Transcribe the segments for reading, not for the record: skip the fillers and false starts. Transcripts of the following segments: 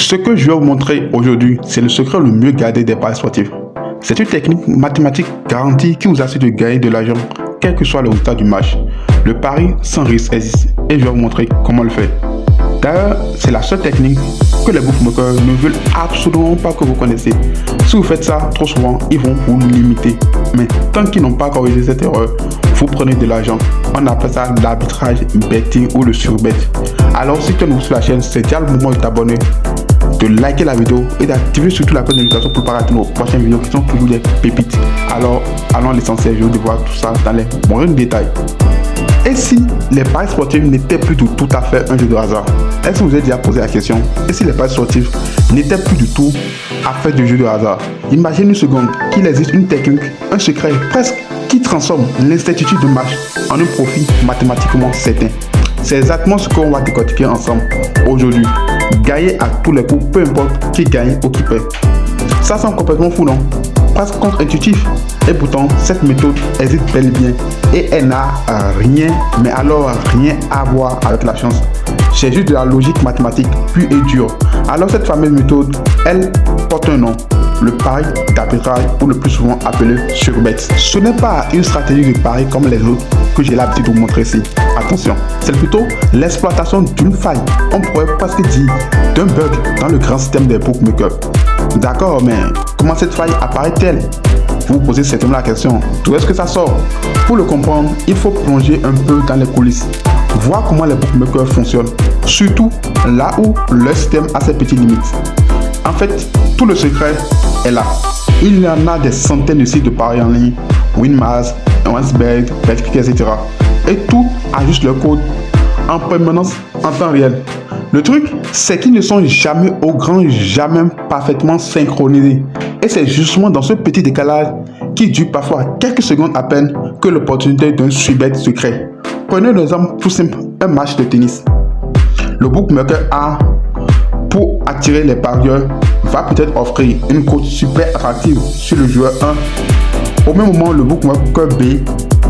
Ce que je vais vous montrer aujourd'hui, c'est le secret le mieux gardé des paris sportifs. C'est une technique mathématique garantie qui vous assure de gagner de l'argent, quel que soit le résultat du match. Le pari sans risque existe et je vais vous montrer comment le faire. D'ailleurs, c'est la seule technique que les bookmakers ne veulent absolument pas que vous connaissiez. Si vous faites ça trop souvent, ils vont vous limiter. Mais tant qu'ils n'ont pas corrigé cette erreur, vous prenez de l'argent. On appelle ça l'arbitrage betting ou le surbet. Alors si tu es nouveau sur la chaîne, c'est déjà le moment de t'abonner, de liker la vidéo et d'activer surtout la cloche de notification pour ne pas rater nos prochaines vidéos qui sont toujours des pépites. Alors allons à l'essentiel, je vais vous voir tout ça dans les moindres détails. Et si les paris sportifs n'étaient plus du tout à fait un jeu de hasard? Est-ce que vous avez déjà posé la question? Et si les paris sportifs n'étaient plus du tout à faire de jeu de hasard? Imaginez une seconde qu'il existe une technique, un secret presque qui transforme l'incertitude de match en un profit mathématiquement certain. C'est exactement ce qu'on va décortiquer ensemble aujourd'hui. Gagner à tous les coups, peu importe qui gagne ou qui perd. Ça semble complètement fou, non? Presque contre-intuitif. Et pourtant, cette méthode existe bel et bien. Et elle n'a rien, mais alors rien à voir avec la chance. C'est juste de la logique mathématique pure et dure. Alors cette fameuse méthode, elle porte un nom. Le pari d'arbitrage, ou le plus souvent appelé surbet. Ce n'est pas une stratégie de pari comme les autres que j'ai l'habitude de vous montrer ici. Attention, c'est plutôt l'exploitation d'une faille, on pourrait presque dire d'un bug dans le grand système des bookmakers. D'accord, mais comment cette faille apparaît-elle? Vous vous posez certainement la question, d'où est-ce que ça sort? Pour le comprendre, il faut plonger un peu dans les coulisses, voir comment les bookmakers fonctionnent, surtout là où leur système a ses petites limites. En fait, tout le secret est là. Il y en a des centaines de sites de paris en ligne, Winmars, OneSbet, Betclic, etc. Et tout ajuste leur code en permanence en temps réel. Le truc, c'est qu'ils ne sont jamais au grand jamais parfaitement synchronisés. Et c'est justement dans ce petit décalage qui dure parfois quelques secondes à peine que l'opportunité d'un surbet se crée. Prenez l'exemple tout simple, un match de tennis. Le bookmaker A, pour attirer les parieurs, va peut-être offrir une cote super attractive sur le joueur 1. Au même moment, le bookmaker B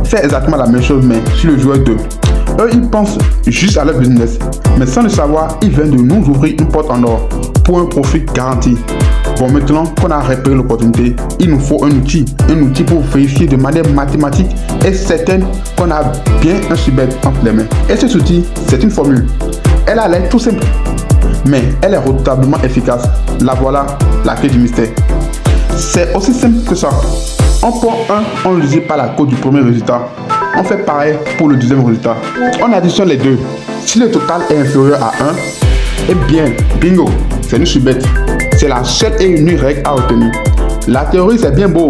fait exactement la même chose mais sur le joueur 2. Eux, ils pensent juste à leur business, mais sans le savoir, ils viennent de nous ouvrir une porte en or pour un profit garanti. Bon, maintenant qu'on a repéré l'opportunité, il nous faut un outil pour vérifier de manière mathématique et certaine qu'on a bien un surbet entre les mains. Et cet outil, c'est une formule. Elle a l'air tout simple, mais elle est redoutablement efficace. La voilà, la clé du mystère. C'est aussi simple que ça. On prend 1, on le divise par la cote du premier résultat. On fait pareil pour le deuxième résultat. On additionne les deux. Si le total est inférieur à 1, eh bien, bingo, c'est une surbet. C'est la seule et unique règle à retenir. La théorie, c'est bien beau.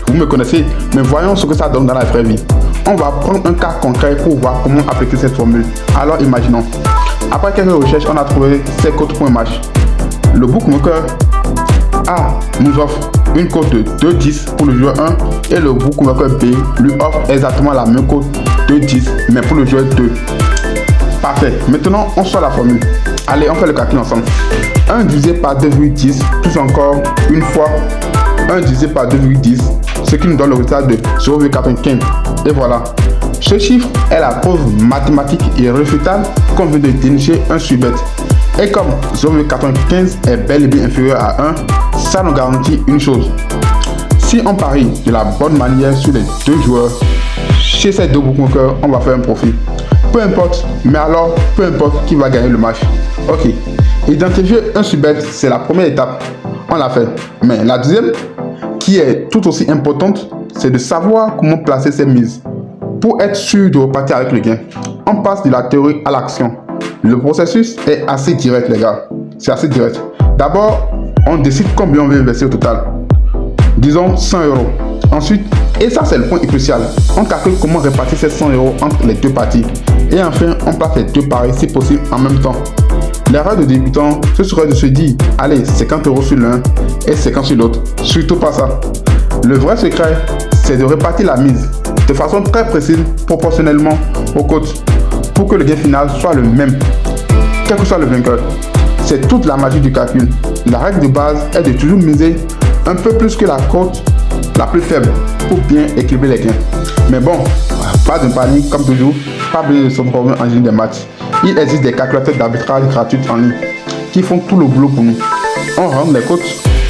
Vous me connaissez, mais voyons ce que ça donne dans la vraie vie. On va prendre un cas concret pour voir comment appliquer cette formule. Alors imaginons. Après quelques recherches, on a trouvé ces cotes pour un match. Le bookmaker A nous offre une cote de 2,10 pour le joueur 1 et le bookmaker B lui offre exactement la même cote de 10 mais pour le joueur 2. Parfait. Maintenant, on sort la formule. Allez, on fait le calcul ensemble. 1 divisé par 2,10 plus encore une fois 1 divisé par 2,10, ce qui nous donne le résultat de 0,95. Et voilà. Ce chiffre est la preuve mathématique irréfutable qu'on vient de dénicher un surbet. Et comme 0,95 est bel et bien inférieur à 1, ça nous garantit une chose. Si on parie de la bonne manière sur les deux joueurs, chez ces deux bookmakers, on va faire un profit. Peu importe, mais alors peu importe qui va gagner le match. Ok, identifier un surbet, c'est la première étape. On l'a fait. Mais la deuxième, qui est tout aussi importante, c'est de savoir comment placer ses mises. Pour être sûr de repartir avec le gain, on passe de la théorie à l'action. Le processus est assez direct, les gars. C'est assez direct. D'abord, on décide combien on veut investir au total. Disons 100 €. Ensuite, et ça c'est le point crucial, on calcule comment répartir ces 100 € entre les deux parties. Et enfin, on place les deux paris si possible en même temps. L'erreur de débutant, ce serait de se dire, allez, 50 € sur l'un et 50 sur l'autre. Surtout pas ça. Le vrai secret, c'est de répartir la mise de façon très précise, proportionnellement aux cotes, pour que le gain final soit le même, quel que soit le vainqueur. C'est toute la magie du calcul. La règle de base est de toujours miser un peu plus que la cote la plus faible pour bien équilibrer les gains. Mais bon, pas de panique comme toujours, pas besoin de se former en ligne des maths. Il existe des calculateurs d'arbitrage gratuits en ligne. qui font tout le boulot pour nous. On rentre les cotes,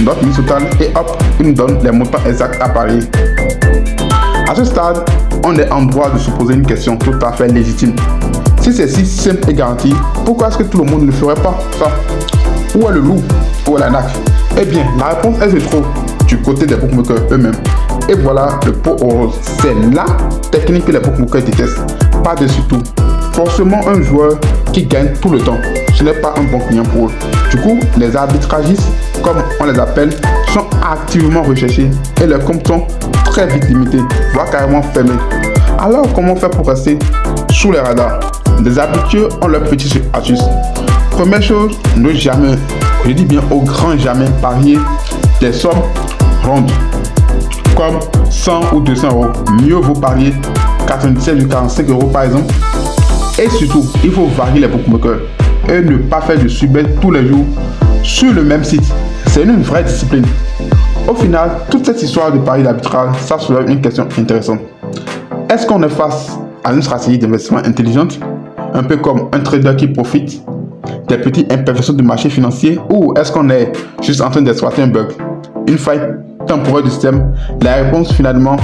notre mise totale et hop, ils nous donnent les montants exacts à parier. À ce stade, on est en droit de se poser une question tout à fait légitime. Si c'est si simple et garanti, pourquoi est-ce que tout le monde ne ferait pas ça? Où est le loup? Où est la naque? Eh bien, la réponse elle se trouve du côté des bookmakers eux-mêmes. Et voilà le pot au rose. C'est la technique que les bookmakers détestent. Par-dessus tout, forcément un joueur qui gagne tout le temps, ce n'est pas un bon client pour eux. Du coup, les arbitragistes, comme on les appelle, sont activement recherchés et leurs comptes sont très vite limités, voire carrément fermés. Alors comment faire pour rester sous les radars? Les habitués ont leurs petites astuces. Première chose, ne jamais, je dis bien au grand jamais, parier des sommes rondes comme 100 ou 200 euros. Mieux vaut parier 97 ou 45 euros par exemple. Et surtout, il faut varier les bookmakers et ne pas faire de subet tous les jours sur le même site. C'est une vraie discipline. Au final, toute cette histoire de pari d'arbitral, ça soulève une question intéressante. Est-ce qu'on est face à une stratégie d'investissement intelligente, un peu comme un trader qui profite des petites imperfections du marché financier, ou est-ce qu'on est juste en train d'exploiter un bug, une faille temporaire du système? La réponse finalement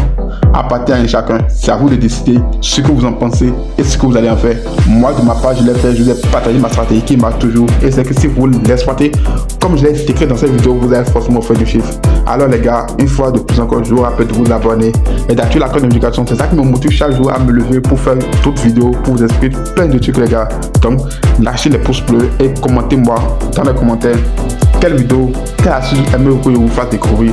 appartient à chacun. C'est à vous de décider ce que vous en pensez et ce que vous allez en faire. Moi de ma part je l'ai fait, je vous ai partagé ma stratégie qui marche toujours, et c'est que si vous l'exploitez comme je l'ai décrit dans cette vidéo, vous allez forcément faire du chiffre. Alors les gars, une fois de plus encore, je vous rappelle de vous abonner et d'activer la cloche de notification. C'est ça qui me motive chaque jour à me lever pour faire d'autres vidéos, pour vous expliquer plein de trucs les gars. Donc lâchez les pouces bleus et commentez-moi dans les commentaires quelle vidéo, quelle astuce aimez-vous que je vous fasse découvrir,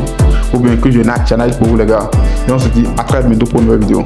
ou bien que je challenge pour vous les gars. Et on se dit à très bientôt pour une nouvelle vidéo.